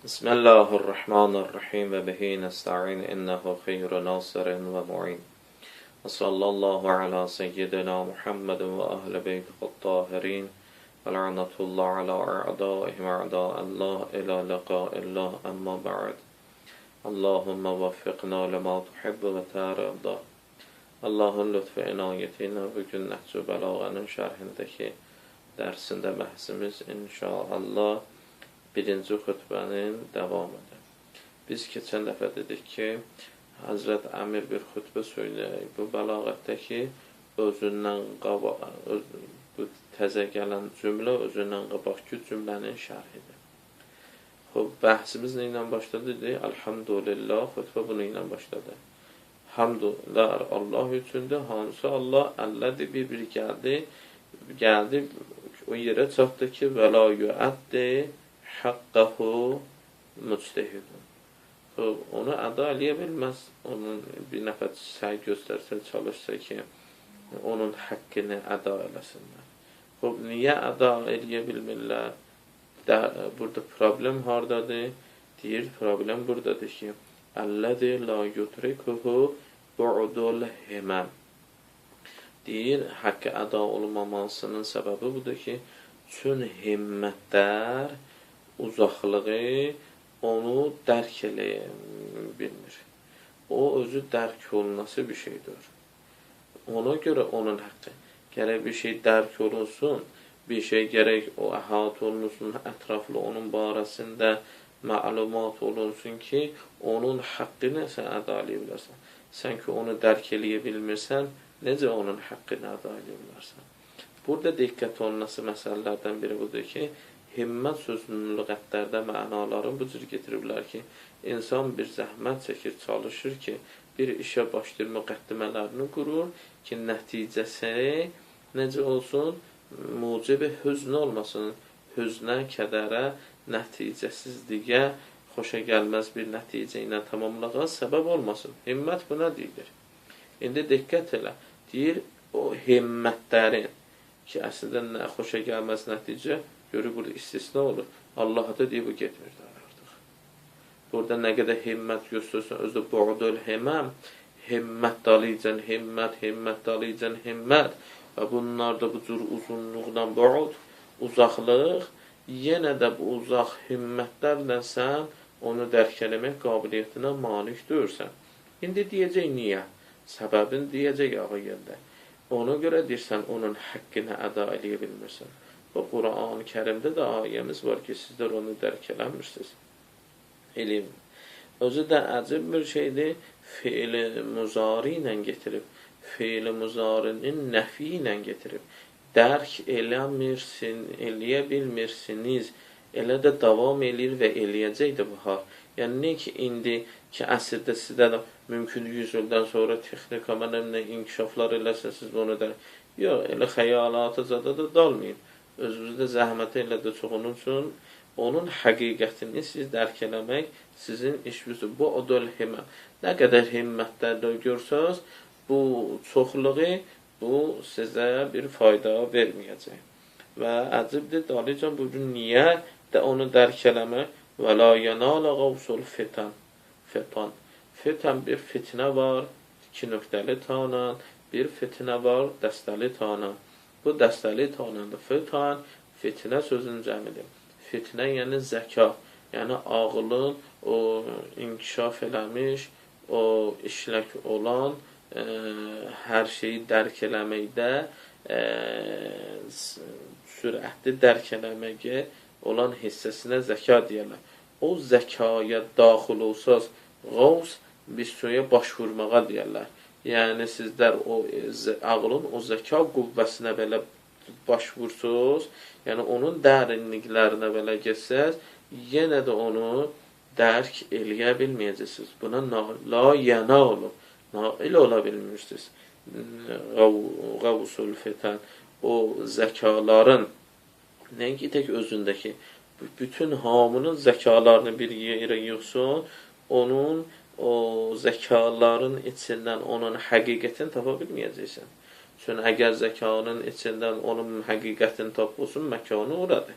بسم الله الرحمن الرحيم وبه نستعين إنه خير ناصر ومعين وصلى الله على سيدنا محمد وأهل بيته الطاهرين ولعنة الله على أعدائهم أعداء الله إلى لقاء الله أما بعد اللهم وفقنا لما تحب وترضى. Allahın lütfu inayeti ilə bugün Nəhcü Bəlağanın şərhindəki dərsində bəhsimiz inşallah birinci xütbənin davamıdır. Biz keçən dəfə dedik ki, Həzrət Əmir bir xütbə söyləyək. Bu bəlağətdəki özündən qabaq, bu təzə gələn cümlə özündən qabaqki cümlənin şərhidir. Bəhsimiz nə ilə başladı? Elhamdülillah, xütbə bunu ilə başladı. Hamdlar Allah üçündür. Hansı Allah? Əllədir, bir gəldi o yerə çatdı ki, və la yuəddi haqqahu müctehidun. Onu əda eləyə bilməz. Onun bir nəfər səy göstərsə, çalışsa ki, onun haqqını əda eləsinlər. Niyə əda eləyə bilmirlər? Burada problem hardadır? Deyir, problem buradadır ki, əlləzi la yudrikuhu bu'dul himam. Deyir, haqqı əda olmamasının səbəbi budur ki, çün himmətlər uzaqlığı onu dərk eləyə bilmir. O, özü dərk olunası bir şeydir. Ona görə onun haqqı. Gərək bir şey dərk olunsun, bir şey gərək o əhat olunsun, ətraflı onun barəsində məlumat olunsun ki, onun haqqını sən əda eləyə bilərsən. Sən ki, onu dərk eləyə bilmirsən, necə onun haqqını əda eləyə bilərsən? Burada diqqət olunması məsələlərdən biri budur ki, himmət sözünün lüğətlərdə mənaların bu cür getiriblər ki, insan bir zəhmət çəkir, çalışır ki, bir işə başlayır, müqəddimələrini qurur ki, nəticəsi necə olsun? Mucibi hüznə olmasın, hüznə, kədərə, nəticəsizliyə, xoşa gəlməz bir nəticə ilə tamamlığa səbəb olmasın. Himmət buna deyilir. İndi diqqət elə. Deyir, o himmətlərin ki, əslində xoşa gəlməz nəticə, görür, burada istisna olur. Allah da deyir, bu getmirdir artıq. Burada nə qədər himmət göstərsən, özü bu'dul himam, himmət dalıcan, himmət dalıcan, himmət və bunlar da bu cür uzunluqdan bu'd, uzaqlıq, yenə də bu uzaq himmətlərlə sən onu dərk eləmək qabiliyyətinə malik deyirsən. İndi deyəcək niyə? Səbəbini deyəcək ağa yerdə. Ona görə deyirsən, onun haqqını əda eləyə bilmirsən. Və Quran-ı Kərimdə də ayəmiz var ki, sizlər onu dərk eləmirsiniz. Elm. Özü də əcib bir şeydir, fiil-i muzari ilə getirib. Fiil-i muzarinin nəfi ilə getirib. Dərk eləmirsin, eləyə bilmirsiniz, elə də davam eləyir və eləyəcək də bu hal. Yəni, nə ki, indi ki, əsrdə sizdə də mümkün 100 ildən sonra texnika mənimlə inkişaflar eləsiniz, siz onu da, yox, elə xəyalata zada da dalmayın. Özünüzdə zəhmət elə də çoxunun üçün, onun həqiqətini siz dərk eləmək sizin işinizdir. Bu, o da himmət. Nə qədər himmətlərdə görsəz, bu çoxluğu, bu sizə bir fayda verməyəcək. Və əcibdir, dalıcan bugün niyə də onu dərk eləmək? Və la yanala qavsul fitan. Fitan bir fitnə var, 2 nöqtəli tanan, bir fitnə var, dəstəli tanan. Bu dəstəli tanandır. Fitan, fitnə sözün cəmidir. Fitnə yəni zəka, yəni ağlın o inkişaf eləmiş, o işlək olan, hər şeyi dərk eləməkdə sürətli dərk eləməyə olan hissəsinə zəka deyərlər. O zəkaya daxil olsaz, qavs bir suya başvurmağa deyərlər. Yəni, sizlər o ağlın o zəka qüvvəsinə belə başvursunuz, yəni onun dərinliklərinə belə geçsəz, yenə də onu dərk eləyə bilməyəcəksiniz. Buna la yana olun. Nail ola bilmirsiniz. Qavsul fitan, o zəkaların, nəinki tək özündəki, bütün hamının zəkalarını bir yerə yığsın, onun o zəkaların içindən onun həqiqətini tapa bilməyəcəksən. Çünki əgər zəkanın içindən onun həqiqətini tapılsın, məkanı oradır.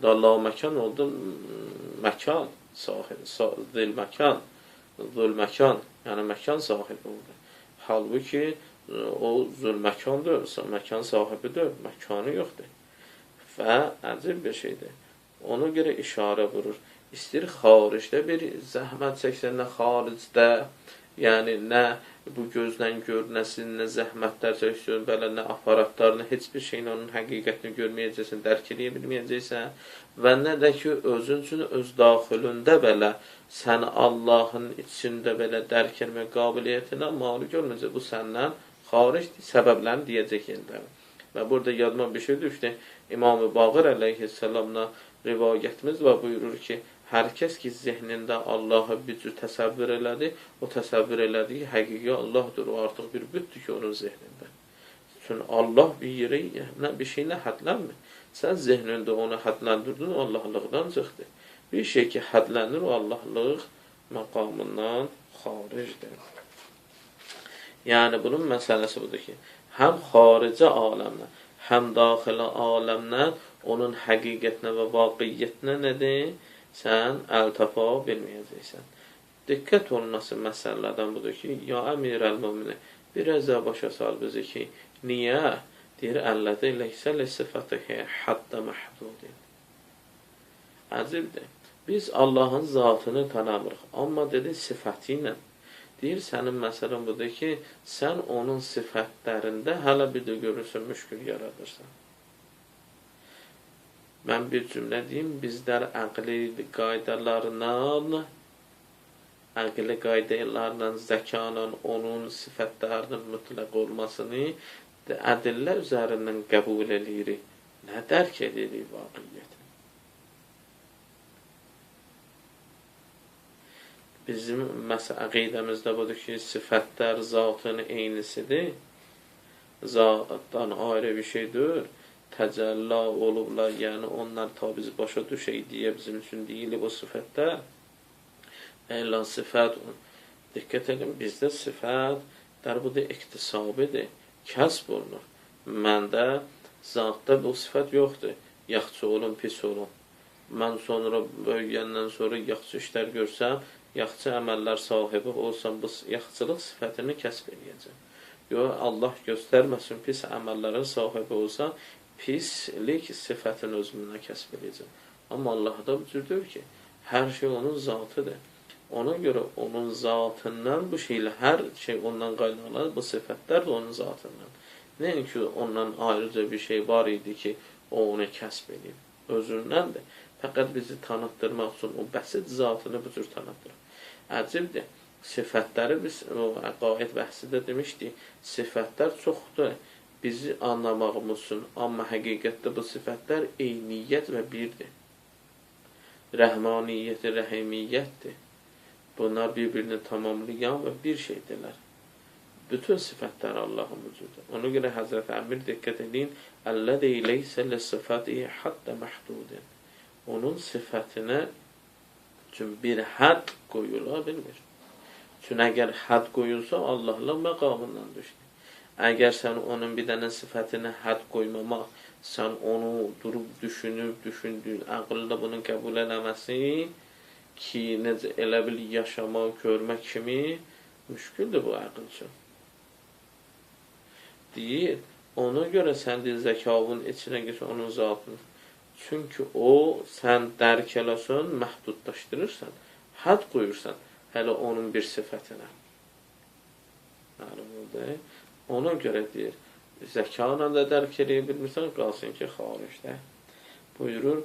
La məkan oldu məkan. zilməkan, zülməkan, yəni məkan sahibi olur. Halbuki o zülməkandır, məkan sahibidir, məkanı yoxdur. Və əcib bir şeydir. Ona görə işarə vurur. İstir xaricdə bir zəhmət çəksən, nə xaricdə, yəni nə bu gözlə görünəsin, nə zəhmətlər çəksin, belə nə aparatlarını, heç bir şeyin onun həqiqətini görməyəcəksən, dərk edə bilməyəcəksən və nə də ki, özün üçün öz daxilində belə sən Allahın içində belə dərk etmə qabiliyyətinə malik olmayacaq. Bu səndən xaricdir, səbəblərini deyəcək yerləri. Və burada yadıma bir şey düşdü. İmam-ı Baqir əleyhisselamla rivayətimiz və buyurur ki, hər kəs ki, zehnində Allahı bir cür təsəvvür elədi, o təsəvvür elədi ki, həqiqi Allahdır, o artıq bir bütdür ki, onun zehnində. Çünki Allah bir yerə, bir şeylə hədlənmir. Sən zehnində onu hədləndirdin, o Allahlıqdan çıxdı. Bir şey ki, hədlənir, o Allahlıq məqamından xaricdir. Yəni, bunun məsələsi budur ki, həm xarici aləmlə, həm daxilə aləmlə onun həqiqətinə və vaqiyyətinə nədir? Sən əl tapa bilməyəcəksən. Diqqət olunması məsələlərdən budur ki, ya əmirəl-müminin, biraz da başa sal bizi ki, niyə? Deyir, əllədə iləksə li-sifətihi haddə məhdudin. Əzibdir. Biz Allahın zatını tanımırıq, amma dedi sifəti ilə. Deyir, sənin məsələn budur ki, sən onun sifətlərində hələ bir də görürsən, müşkül yaradırsan. Mən bir cümlə deyim, bizlər əqli qaydalarla, zəkanla onun sifətlərinin mütləq olmasını ədillə üzərindən qəbul edirik. Nə dərk edirik vaqiyyəti? Bizim əqidəmizdə budur ki, sifətlər zatın eynisidir. Zatdan ayrı bir şeydir. Təcəllə olublar, yəni onlar ta biz başa düşək deyə bizim üçün deyilib o sifətlər. Elə sifət, diqqət edin, bizdə sifət dərbudə iktisabidir, kəsb olunur. Məndə zatda bu sifət yoxdur, yaxşı olun, pis olun. Mən sonra böyüyəndən sonra yaxşı işlər görsəm, yaxşı əməllər sahibi olsam, bu yaxşılıq sifətini kəsb edəcəm. Yox, Allah göstərməsin, pis əməllərin sahibi olsam, pislik sifətini özümünə kəsb edəcəm. Amma Allahda bu cürdür ki, hər şey onun zatıdır. Ona görə onun zatından bu şeylə, hər şey ondan qaynaqlanır, bu sifətlər də onun zatından. Nəinki ondan ayrıca bir şey var idi ki, o onu kəsb edib. Özündəndir. Fəqət bizi tanıtdırmaq üçün o bəsit zatını bu cür tanıtdırır. Əcibdir. Sifətləri biz o əqaid bəhsində demişdik, sifətlər çoxdur. Bizi anlamağımız üçün, amma həqiqətdə bu sifətlər eyniyyət və birdir. Rəhmaniyyət, rəhimiyyətdir. Bunlar bir-birini tamamlayan və bir şeydirlər. Bütün sifətlər Allahın vücudu. Ona görə Həzrət Əmir diqqət edin, əllədə iləysə lə-sifətihi haddə məhdudin. Onun sifətinə üçün bir hədd qoyula bilmir. Çünki əgər hədd qoyulsa, Allahla məqamından düşdür. Əgər sən onun bir dənə sifətinə hədd qoymamaq, sən onu durub düşündüyün, əqlində bunu qəbul eləməsi ki, necə elə bil yaşamaq, görmək kimi müşküldür bu əql üçün. Deyir, ona görə sən deyil zəkavın içinə geç onun zatını. Çünki o, sən dərk eləsən, məhdudlaşdırırsan, hədd qoyursan, hələ onun bir sifətinə. Məlum oldu. Ona görə deyir, zəkanla da dərk edə bilmirsən, qalsın ki, xaricdə. Buyurur,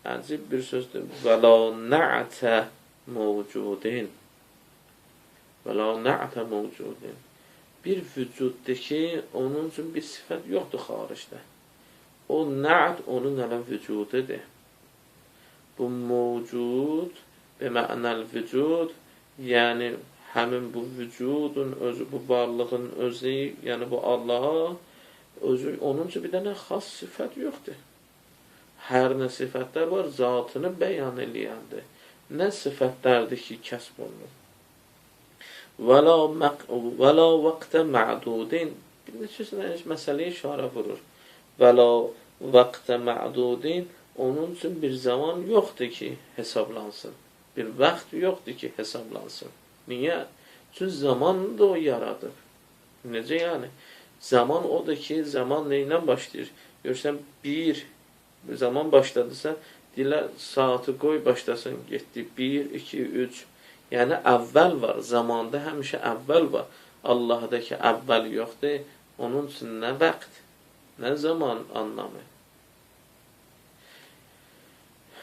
əcib bir sözdür. Və la nə'tə mövcudin. Və la nə'tə mövcudin. Bir vücuddur ki, onun üçün bir sifət yoxdur xaricdə. O nə'd onun hələ vücududur. Bu mövcud, bəmənəl vücud, yəni həmin bu vücudun özü, bu varlığın özü, yəni bu Allah, özü, onun üçün bir dənə xas sifət yoxdur. Hər nə sifətlər var, zatını bəyan eləyəndir. Nə sifətlərdir ki, kəsb olunur. Və la vəqtə mə'dudin. Bir neçə məsələyə işarə vurur. Və la vəqtə mə'dudin, onun üçün bir zaman yoxdur ki, hesablansın. Bir vaxt yoxdur ki, hesablansın. Niyə? Çünki zamanı da o yaradır. Necə yəni? Zaman odur ki, zaman neylə başlayır? Görürsən, bir zaman başladısa, deyirlər, saatı qoy başlasın, getdi. 1, 2, 3. Yəni, əvvəl var. Zamanda həmişə əvvəl var. Allah'dakı əvvəl yoxdur. Onun üçün nə vaxt, nə zaman anlamı?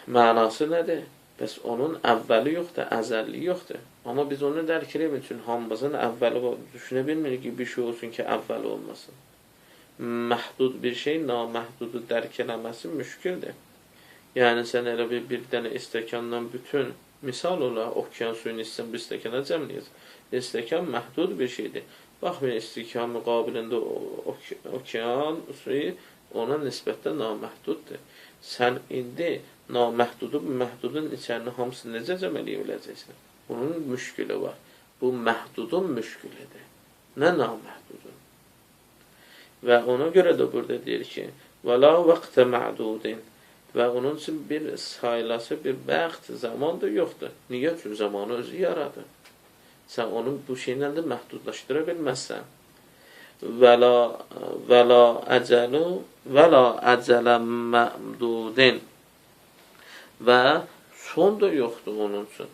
Mənası nədir? Bəs onun əvvəli yoxdur, əzəlli yoxdur. Amma biz onu dərk eləmək üçün hamımızın əvvəli var. Düşünə bilmirik ki, bir şey olsun ki, əvvəli olmasın. Məhdud bir şey, naməhdudu dərk eləməsi müşkildir. Yəni, sən elə bir dənə istəkandan bütün, misal olaraq, okyan suyunu istəyən bir istəkana cəmləyəcək. İstəkan məhdud bir şeydir. Baxmayın, istəkan müqabilində okyan suyu ona nisbətdə naməhduddur. Sən indi naməhdudu, məhdudun içərini hamısını necə cəmləyə biləcəksən? Bunun müşkülü var. Bu məhdudun müşkülüdür. Nə naməhdudun? Və ona görə də burada deyir ki, وَلَا وَقْتَ مَعْدُودٍ və onun üçün bir sayılası, bir bəxt, zaman da yoxdur. Niyə? Çünki zamanı özü yaradır. Sən onu bu şeylə də məhdudlaşdıra bilməzsən. وَلَا أَجَلَ مَعْدُودٍ və son da yoxdur onun üçün.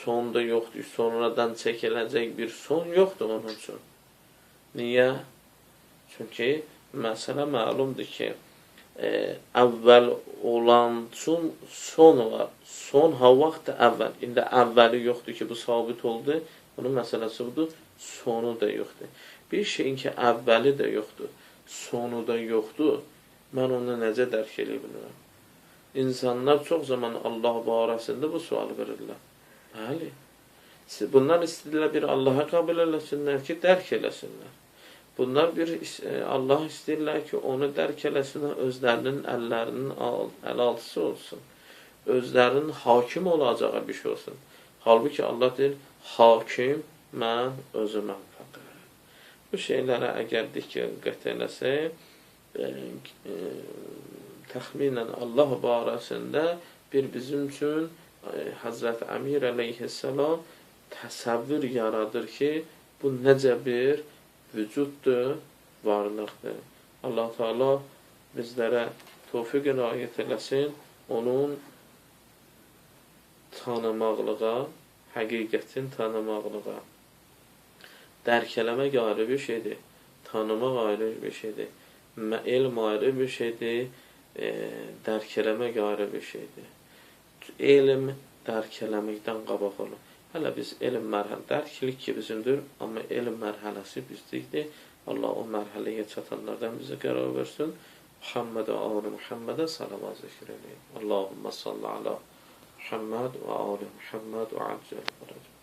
Son da yoxdur. Sonradan çəkiləcək bir son yoxdur onun üçün. Niyə? Çünki məsələ məlumdur ki, əvvəl olan üçün son var. Son ha vaxt əvvəl. İndi əvvəli yoxdur ki, bu sabit oldu. Bunun məsələsi budur. Sonu da yoxdur. Bir şeyin ki, əvvəli də yoxdur, sonu da yoxdur. Mən onu necə dərk edə bilirəm? İnsanlar çox zaman Allah barəsində bu sualı verirlər. Bəli. Bunlar istəyirlər bir Allah'a qəbul eləsinlər ki, dərk eləsinlər. Bunlar Allah istəyirlər ki, onu dərk eləsinlər, özlərinin əllərinin əlaltısı olsun. Özlərinin hakim olacağı bir şey olsun. Halbuki Allah deyir, hakim mən özüməm fəqət. Bu şeylərə əgər diqqət eləsək, təxminən Allah barəsində bir bizim üçün Həzrət Əmir əleyhissalam təsəvvür yaradır ki, bu necə bir vücuddur, varlıqdır. Allah Teala bizlərə tövfiq inayət eləsin, onun tanımaqlığa, həqiqətin tanımaqlığa. Dərk eləmək ayrı bir şeydir, tanımaq ayrı bir şeydir, elm ayrı bir şeydir, dərk eləmək ayrı bir şeydir. Elm dərk eləməkdən qabaq olur. Hələ biz elm mərhələ, dərklik ki bizimdir, amma elm mərhələsi bizdikdir. Allah o mərhələyə çatanlardan bizi qərar versin. Muhammedə, ali Muhammedə salavat zikr edin. Allahümme salli ala Muhammed və ali Muhammed və acəl.